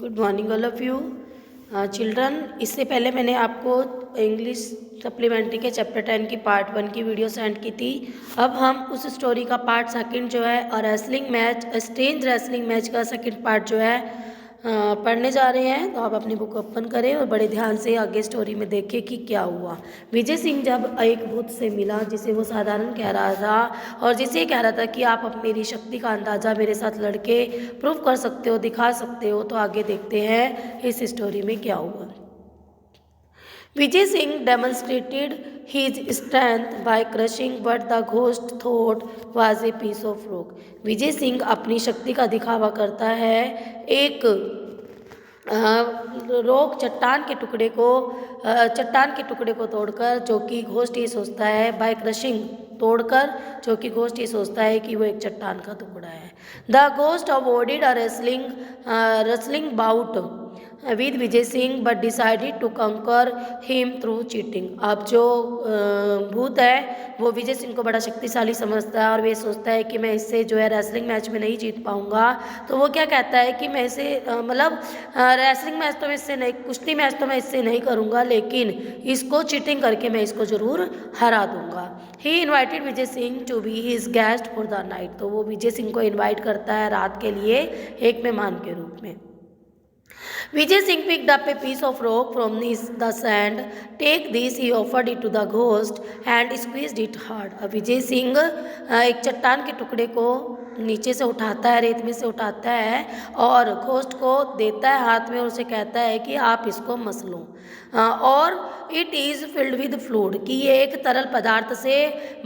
Good morning all of you children. इससे पहले मैंने आपको इंग्लिश सप्लीमेंट्री के चैप्टर 10 की पार्ट 1 की वीडियो सेंड की थी। अब हम उस स्टोरी का पार्ट सेकंड जो है और wrestling match strange wrestling match का सेकंड पार्ट जो है पढ़ने जा रहे हैं। तो आप अपनी बुक ओपन करें और बड़े ध्यान से आगे स्टोरी में देखें कि क्या हुआ। विजय सिंह जब एक भूत से मिला जिसे वो साधारण कह रहा था और जिसे कह रहा था कि आप अब मेरी शक्ति का अंदाज़ा मेरे साथ लड़के प्रूव कर सकते हो, दिखा सकते हो, तो आगे देखते हैं इस स्टोरी में क्या हुआ। Vijay Singh demonstrated his strength by crushing what the ghost thought was a piece of rock. Vijay Singh अपनी शक्ति का दिखावा करता है एक रोक चट्टान के टुकड़े को तोड़कर, जो कि घोस्ट ये सोचता है, बाय क्रशिंग तोड़कर, जो कि घोस्ट ये सोचता है कि वो एक चट्टान का टुकड़ा है। The ghost avoided a wrestling bout with Vijay Singh but decided to conquer him through cheating. अब जो भूत है वो विजय सिंह को बड़ा शक्तिशाली समझता है और वे सोचता है कि मैं इससे जो है रेसलिंग मैच में नहीं जीत पाऊंगा। तो वो क्या कहता है कि मैं इसे रेसलिंग मैच तो मैं इससे नहीं, कुश्ती मैच तो मैं इससे नहीं करूंगा, लेकिन इसको चीटिंग करके मैं इसको जरूर हरा दूंगा। He invited Vijay Singh to be his guest for the night. तो वो विजय सिंह को इन्वाइट करता है रात के लिए एक मेहमान के रूप में। Vijay Singh picked up a piece of rock from the sand. Take this, he offered it to the ghost and squeezed it hard. अब विजय सिंह एक चट्टान के टुकड़े को नीचे से उठाता है, रेत में से उठाता है और घोस्ट को देता है हाथ में और उसे कहता है कि आप इसको मस लो। और it is filled with fluid, कि ये एक तरल पदार्थ से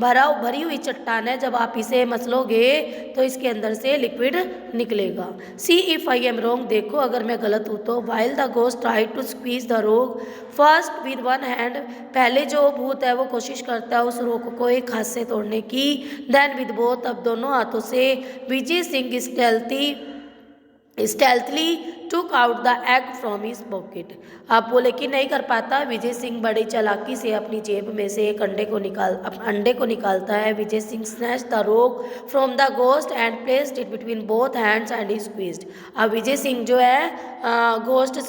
भरी हुई चट्टान है। जब आप इसे मसलोगे तो इसके अंदर से लिक्विड निकलेगा। See if I am wrong, देखो अगर मैं गलत हूँ तो। While the ghost try to squeeze the rock first with one hand, पहले जो भूत है वो कोशिश करता है उस रोक को एक हाथ से तोड़ने की। देन विद बोथ, अब दोनों हाथों से Vijay Singh stealthily took out the egg from his pocket. अब वो लेकिन नहीं कर पाता। विजय सिंह बड़ी चालाकी से अपनी जेब में से एक अंडे को निकालता है। विजय सिंह स्नैच द रोक from the ghost and placed it between both hands and he squeezed. अब विजय सिंह जो है घोस्ट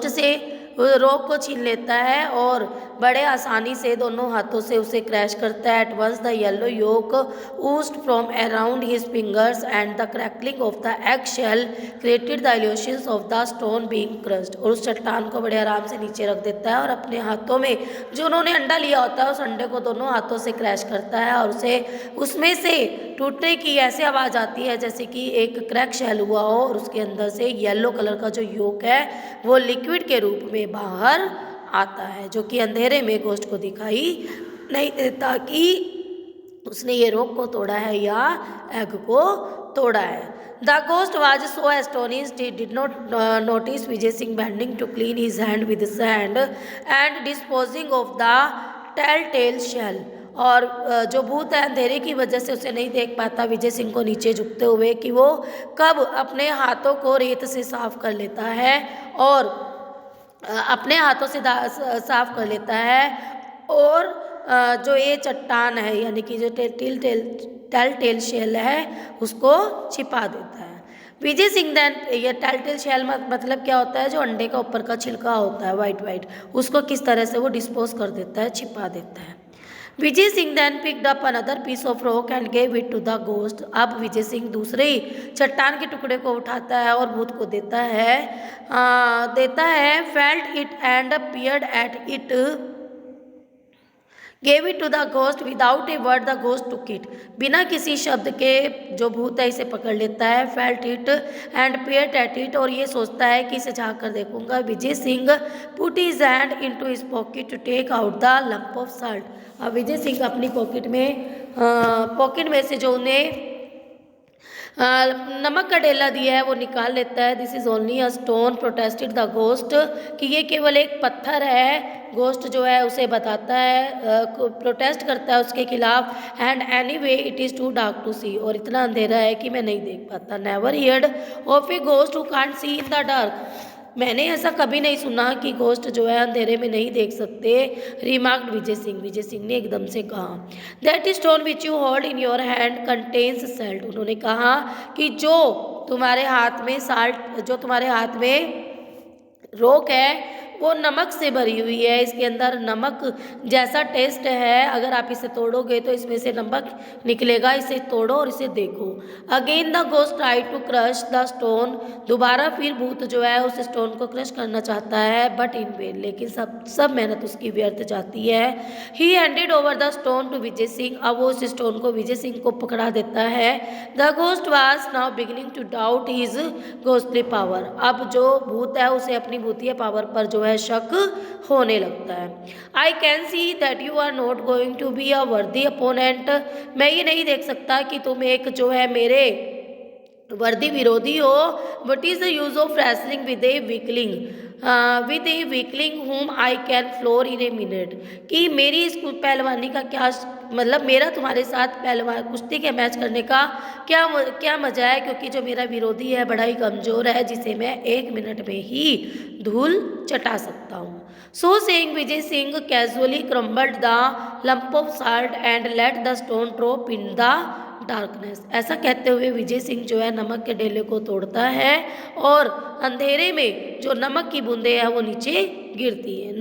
से रोक को छीन लेता है और बड़े आसानी से दोनों हाथों से उसे क्रैश करता है। At once the yellow yolk oozed from around his fingers and the crackling of the egg shell created the illusions of the stone being crushed. और उस चट्टान को बड़े आराम से नीचे रख देता है और अपने हाथों में जो उन्होंने अंडा लिया होता है उस अंडे को दोनों हाथों से क्रैश करता है और उसे उसमें से टूटने की ऐसी आवाज़ आती है जैसे कि एक क्रैक शेल हुआ हो और उसके अंदर से येलो कलर का जो योक है वो लिक्विड के रूप में बाहर आता है, जो कि अंधेरे में घोस्ट को दिखाई नहीं देता कि उसने ये रोक को तोड़ा है या एग को तोड़ा है। The ghost was so astonished he did not notice Vijay Singh bending to clean his hand with sand and disposing of the telltale shell। और जो भूत है अंधेरे की वजह से उसे नहीं देख पाता विजय सिंह को नीचे झुकते हुए कि वो कब अपने हाथों को रेत से साफ कर लेता है और अपने हाथों से साफ कर लेता है और जो ये चट्टान है यानी कि जो टेल शेल है उसको छिपा देता है। विजय सिंह देन, ये टेल शेल मतलब क्या होता है, जो अंडे का ऊपर का छिलका होता है वाइट, उसको किस तरह से वो डिस्पोज कर देता है, छिपा देता है। Vijay Singh then picked up another piece of rock and gave it to the ghost. अब विजय सिंह दूसरे चट्टान के टुकड़े को उठाता है और भूत को देता है। Felt it and peered at it, gave it to the ghost without a word the ghost took it. बिना किसी शब्द के जो भूत है इसे पकड़ लेता है। Felt it and peered at it, और ये सोचता है कि इसे झाँक कर देखूंगा। Vijay Singh put his hand into his pocket to take out the lump of salt. अब विजय सिंह अपनी पॉकेट में से जो उन्हें नमक का डेला दिया है वो निकाल लेता है। This is only a stone protested the ghost, कि ये केवल एक पत्थर है। घोस्ट जो है उसे बताता है, प्रोटेस्ट करता है उसके खिलाफ। And anyway it is too dark to see, और इतना अंधेरा है कि मैं नहीं देख पाता। Never heard of a ghost who can't see in the dark, मैंने ऐसा कभी नहीं सुना कि घोस्ट जो है अंधेरे में नहीं देख सकते। रिमार्क्ड विजय सिंह ने एकदम से कहा। That stone which you hold in your hand contains salt, उन्होंने कहा कि जो तुम्हारे हाथ में साल्ट, जो तुम्हारे हाथ में रोक है वो नमक से भरी हुई है, इसके अंदर नमक जैसा टेस्ट है, अगर आप इसे तोड़ोगे तो इसमें से नमक निकलेगा, इसे तोड़ो और इसे देखो। Again the ghost try to crush the stone, दोबारा फिर भूत जो है उस स्टोन को क्रश करना चाहता है, बट इन वेन, लेकिन सब मेहनत उसकी व्यर्थ जाती है। He handed over the stone to Vijay Singh, अब वो उस स्टोन को विजय सिंह को पकड़ा देता है। The ghost was now beginning to doubt his ghostly power, अब जो भूत है उसे अपनी भूतिया पावर पर जो है शक होने लगता है। I can see that you are not going to be a worthy opponent, मैं ये नहीं देख सकता कि तुम एक जो है मेरे वर्दी विरोधी हो। What is the use of wrestling with a weakling whom I can floor in a minute, कि मेरी इस पहलवानी का क्या मतलब, मेरा तुम्हारे साथ पहलवान कुश्ती के मैच करने का क्या मजा है, क्योंकि जो मेरा विरोधी है बड़ा ही कमज़ोर है, जिसे मैं 1 मिनट में ही धूल चटा सकता हूँ। So saying Vijay Singh casually crumbled the lump of salt and let the stone drop in the darkness, ऐसा कहते हुए विजय सिंह जो है नमक के डेले को तोड़ता है और अंधेरे में जो नमक की बूंदें हैं वो नीचे गिरती है,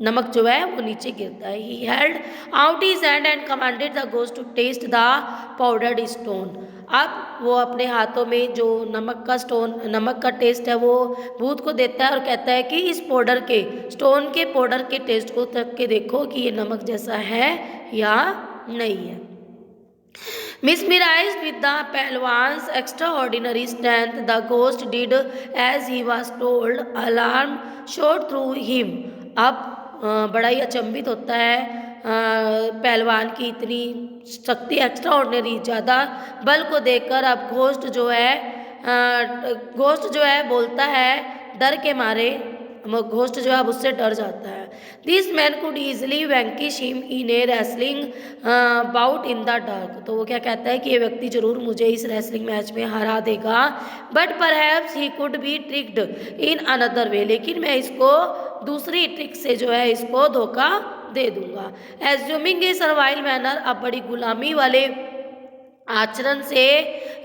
नमक जो है वो नीचे गिरता है। He held out his hand and commanded the ghost to test the powdered stone, अब वो अपने हाथों में जो नमक का टेस्ट है वो भूत को देता है और कहता है कि इस स्टोन के पाउडर के टेस्ट को तक के देखो कि ये नमक जैसा है या नहीं है। Mesmerized with the Pehलवान's extraordinary strength, the ghost did as he was told. Alarm shot through him. अब बड़ा ही अचंभित होता है पहलवान की इतनी शक्ति, एक्स्ट्रा ऑर्डिनरी ज़्यादा बल को देखकर अब घोस्ट जो है बोलता है डर के मारे, घोस्ट जो है अब उससे डर जाता है। This man could easily vanquish him in a wrestling bout in the dark, तो वो क्या कहता है कि ये व्यक्ति जरूर मुझे इस रेसलिंग मैच में हरा देगा, but perhaps he could be tricked in another way, लेकिन मैं इसको दूसरी ट्रिक से जो है इसको धोखा दे दूंगा। एज्यूमिंग ए सर्वाइल मैनर, अब बड़ी गुलामी वाले आचरण से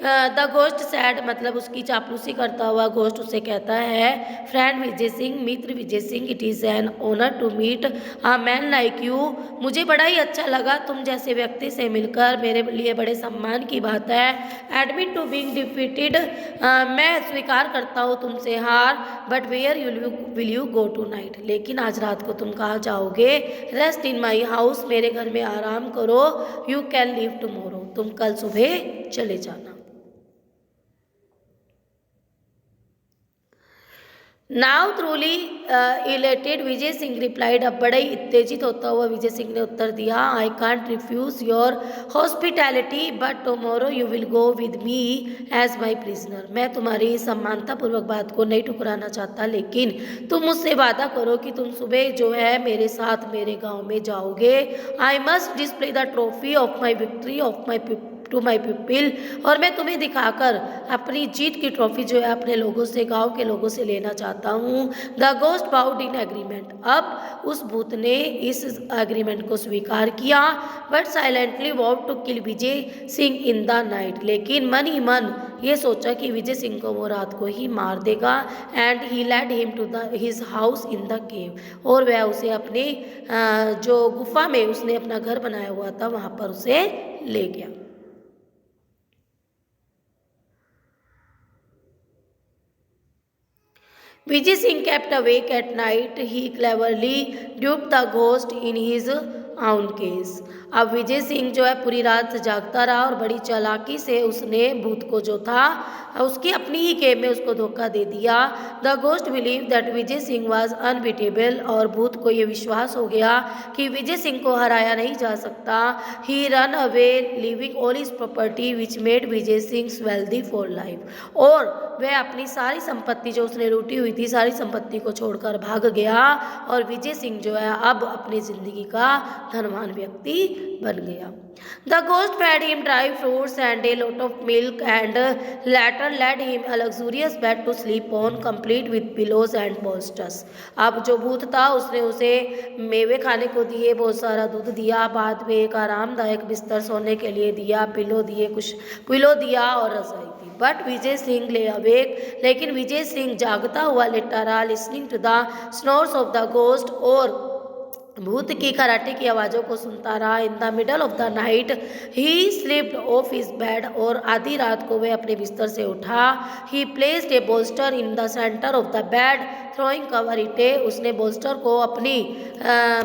द घोस्ट सैड, मतलब उसकी चापलूसी करता हुआ घोस्ट उससे कहता है, फ्रेंड विजय सिंह, मित्र Vijay Singh, it is an honour to meet a man like you, मुझे बड़ा ही अच्छा लगा तुम जैसे व्यक्ति से मिलकर, मेरे लिए बड़े सम्मान की बात है। एडमिट टू बीइंग डिफीटेड, मैं स्वीकार करता हूँ तुमसे हार, but where will you go tonight, लेकिन आज रात को तुम कहाँ जाओगे। रेस्ट इन माई हाउस, मेरे घर में आराम करो। यू कैन लीव टुमारो, तुम कल सुबह चले जाना। Now truly elated Vijay Singh replied, अब बड़े ही उत्तेजित होता हुआ विजय सिंह ने उत्तर दिया, I can't refuse your hospitality but tomorrow you will go with me as my prisoner, मैं तुम्हारी सम्मानतापूर्वक बात को नहीं ठुकराना चाहता, लेकिन तुम मुझसे वादा करो कि तुम सुबह जो है मेरे साथ मेरे गांव में जाओगे। I must display the trophy of my victory of my to my people, और मैं तुम्हें दिखाकर अपनी जीत की ट्रॉफी जो है अपने लोगों से, गांव के लोगों से लेना चाहता हूँ। The ghost bound in agreement, अब उस भूत ने इस एग्रीमेंट को स्वीकार किया, but silently want to kill Vijay Singh in the night, लेकिन मन ही मन ये सोचा कि विजय सिंह को वो रात को ही मार देगा। And he led him to his house in the cave, और वह उसे अपने जो गुफा में उसने अपना घर बनाया हुआ था वहाँ पर उसे ले गया। Vijay Singh kept awake at night. He cleverly duped the ghost in his own case. अब विजय सिंह जो है पूरी रात जागता रहा और बड़ी चालाकी से उसने भूत को जो था उसकी अपनी ही गेम में उसको धोखा दे दिया। The ghost believe that Vijay Singh was unbeatable, और भूत को ये विश्वास हो गया कि विजय सिंह को हराया नहीं जा सकता। He ran away leaving all his property which made Vijay Singh wealthy for life, और वह अपनी सारी संपत्ति जो उसने लूटी हुई थी सारी संपत्ति को छोड़कर भाग गया, और विजय सिंह जो है अब अपनी जिंदगी का धनवान व्यक्ति बन गया। The ghost fed him dry fruits and a lot of milk and later led him a luxurious bed to sleep on, complete with pillows and bolsters. अब जो भूत था उसने उसे मेवे खाने को दिए, बहुत सारा दूध दिया, बाद में एक आरामदायक बिस्तर सोने के लिए दिया, पिलो दिया और रजाई दी। बट विजय सिंह ले अवेक, लेकिन विजय सिंह जागता हुआ लेटा रहा, listening to the snores of the ghost, और भूत की खराटे की आवाज़ों को सुनता रहा। In the middle of the night he slipped off his bed, और आधी रात को वह अपने बिस्तर से उठा। He placed a bolster in the centre of the bed throwing cover it, उसने बोल्स्टर को अपनी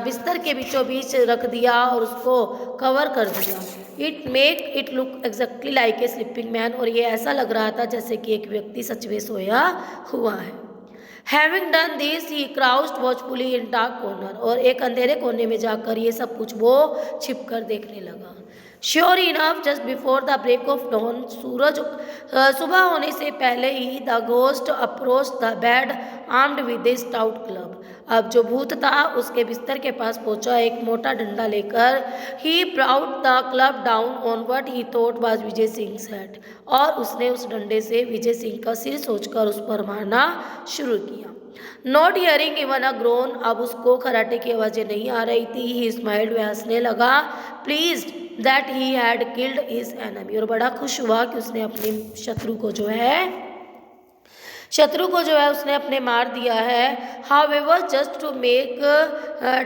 बिस्तर के बीचों बीच रख दिया और उसको कवर कर दिया। It make it look exactly like a sleeping man, और ये ऐसा लग रहा था जैसे कि एक व्यक्ति सच में सोया हुआ है। Having done this, he crouched watchfully in dark corner, और एक अंधेरे कोने में जाकर ये सब कुछ वो छिप कर देखने लगा। Sure enough, just before the break of dawn, सूरज सुबह होने से पहले ही the ghost approached the bed armed with a stout club. अब जो भूत था उसके बिस्तर के पास पहुंचा एक मोटा डंडा लेकर। He brought the club down on what he thought was Vijay Singh head, और उसने उस डंडे से विजय सिंह का सिर सोचकर उस पर मारना शुरू किया। Not hearing even a grown, अब उसको खराटे की आवाज़ें नहीं आ रही थी। ही स्माइल्ड, वह हंसने लगा। Pleased that he had killed his enemy, और बड़ा खुश हुआ कि उसने अपने शत्रु को जो है उसने अपने मार दिया है। However just to make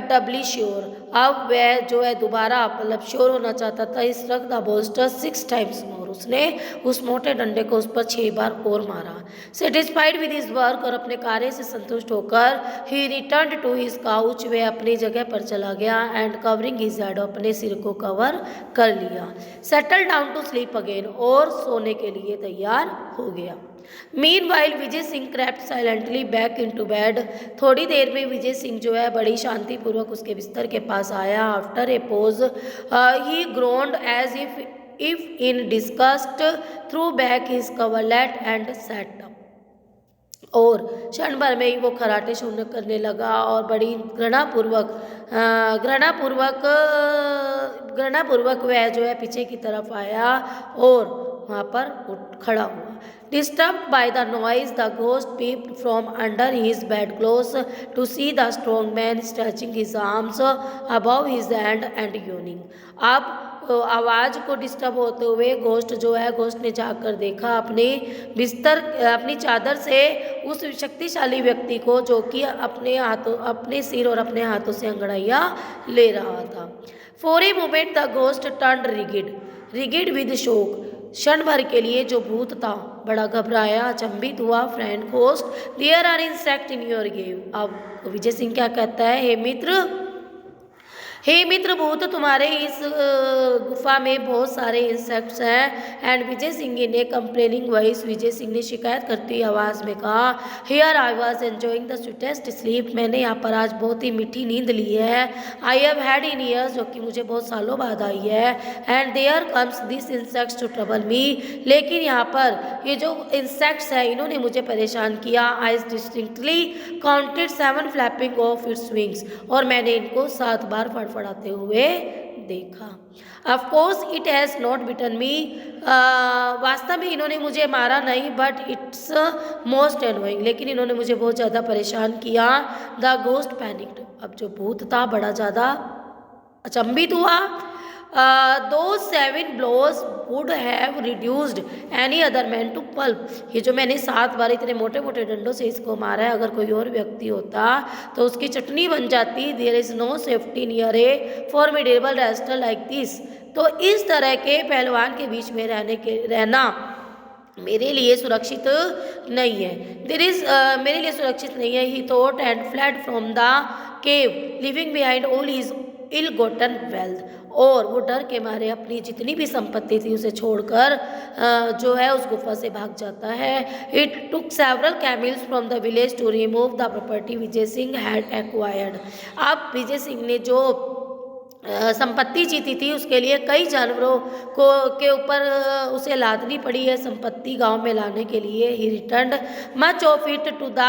doubly sure, अब वह जो है दोबारा मतलब श्योर होना चाहता था। इस रख द बोल्स्टर 6 times मोर, उसने उस मोटे डंडे को उस पर 6 बार और मारा। सेटिस्फाइड विद हिज वर्क, और अपने कार्य से संतुष्ट होकर ही रिटर्न टू हिज काउच, वह अपनी जगह पर चला गया। एंड कवरिंग हिज हेड, अपने सिर को कवर कर लिया। Settle down to sleep again, और सोने के लिए तैयार हो गया। Meanwhile Vijay Singh crept silently back into bed, थोड़ी देर में विजय सिंह जो है बड़ी शांतिपूर्वक उसके बिस्तर के पास आया। After a pause he groaned as if in disgust, threw back his coverlet and sat up, और क्षण भर में ही वो खराटे शून्य करने लगा और बड़ी घृणापूर्वक वह जो है पीछे की तरफ आया और वहाँ पर खड़ा हुआ। Disturbed by the noise, the ghost peeped from under his bedclothes to see the strong man stretching his arms above his hand and yawning. अब आवाज़ को डिस्टर्ब होते हुए घोस्ट ने जाकर देखा अपनी चादर से उस शक्तिशाली व्यक्ति को, जो कि अपने सिर और अपने हाथों से अंगड़ाइयाँ ले रहा था। For a moment the ghost turned rigid with shock. क्षण भर के लिए जो भूत था बड़ा घबराया, अचंभित हुआ। Friend ghost, there are insect in your cave. अब विजय सिंह क्या कहता है, हे मित्र भूत, तुम्हारे इस गुफा में बहुत सारे इंसेक्ट्स हैं। एंड विजय सिंह ने कंप्लेनिंग वॉइस, विजय सिंह ने शिकायत करती आवाज़ में कहा, here I was enjoying the sweetest sleep, मैंने यहाँ पर आज बहुत ही मीठी नींद ली है। I have had in years, जो कि मुझे बहुत सालों बाद आई है। And there comes this insects to trouble me, लेकिन यहाँ पर ये जो इंसेक्ट्स हैं इन्होंने मुझे परेशान किया। I distinctly counted 7 flapping of its wings, और मैंने इनको 7 बार फड़फड़ाते हुए देखा। Of course it has not bitten me, वास्तव में इन्होंने मुझे मारा नहीं, बट इट्स मोस्ट एनोइंग, लेकिन इन्होंने मुझे बहुत ज़्यादा परेशान किया। द घोस्ट पैनिक्ड, अब जो भूत था बड़ा ज़्यादा अचंभित हुआ। दो 7 blows would have reduced any other man to pulp, ये जो मैंने 7 बार इतने मोटे मोटे डंडों से इसको मारा है, अगर कोई और व्यक्ति होता तो उसकी चटनी बन जाती। There is no safety near a formidable wrestler like this, तो इस तरह के पहलवान के बीच में रहना मेरे लिए सुरक्षित नहीं है। मेरे लिए सुरक्षित नहीं है। He thought and fled from the cave leaving behind all his ill gotten wealth, और वो डर के मारे अपनी जितनी भी संपत्ति थी उसे छोड़कर जो है उस गुफा से भाग जाता है। It took several camels from the village to remove the property Vijay Singh had acquired, अब विजय सिंह ने जो संपत्ति जीती थी उसके लिए कई जानवरों के ऊपर उसे लादनी पड़ी है संपत्ति गांव में लाने के लिए। He returned much of it to the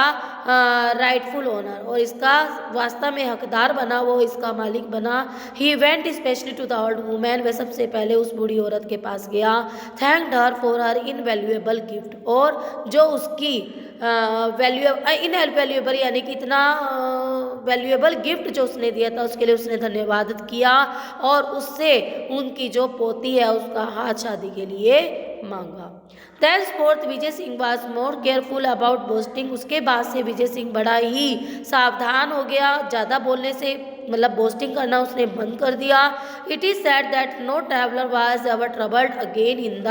rightful owner, और इसका वास्तव में हकदार बना, वो इसका मालिक बना। He went specially to the old women, वह सबसे पहले उस बूढ़ी औरत के पास गया। Thanked her for her invaluable gift, और जो उसकी इनवैल्यूएबल यानी कि इतना वैल्यूएबल गिफ्ट जो उसने दिया था उसके लिए उसने धन्यवाद किया, और उससे उनकी जो पोती है उसका हाथ शादी के लिए मांगा। Thenceforth Vijay Singh was more careful about boasting. उसके बाद से विजय सिंह बड़ा ही सावधान हो गया, ज़्यादा बोलने से मतलब बोस्टिंग करना उसने बंद कर दिया। It is said that no traveller was ever troubled again in the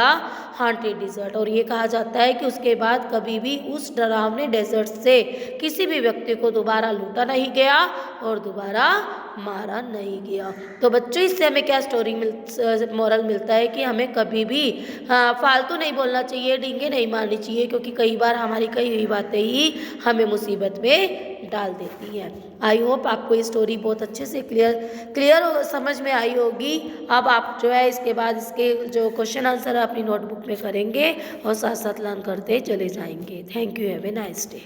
haunted desert. और ये कहा जाता है कि उसके बाद कभी भी उस डरावने डेजर्ट से किसी भी व्यक्ति को दोबारा लूटा नहीं गया और दोबारा मारा नहीं गया। तो बच्चों इससे हमें क्या मॉरल मिलता है कि हमें कभी भी फालतू नहीं बोलना चाहिए, डींगे नहीं मारनी चाहिए, क्योंकि कई बार हमारी कही हुई बातें ही हमें मुसीबत में डाल देती हैं। आई होप आपको ये स्टोरी बहुत अच्छे से क्लियर समझ में आई होगी। अब आप जो है इसके बाद इसके जो क्वेश्चन आंसर अपनी नोटबुक में करेंगे और साथ साथ लर्न करते चले जाएंगे। Thank you, have a nice day.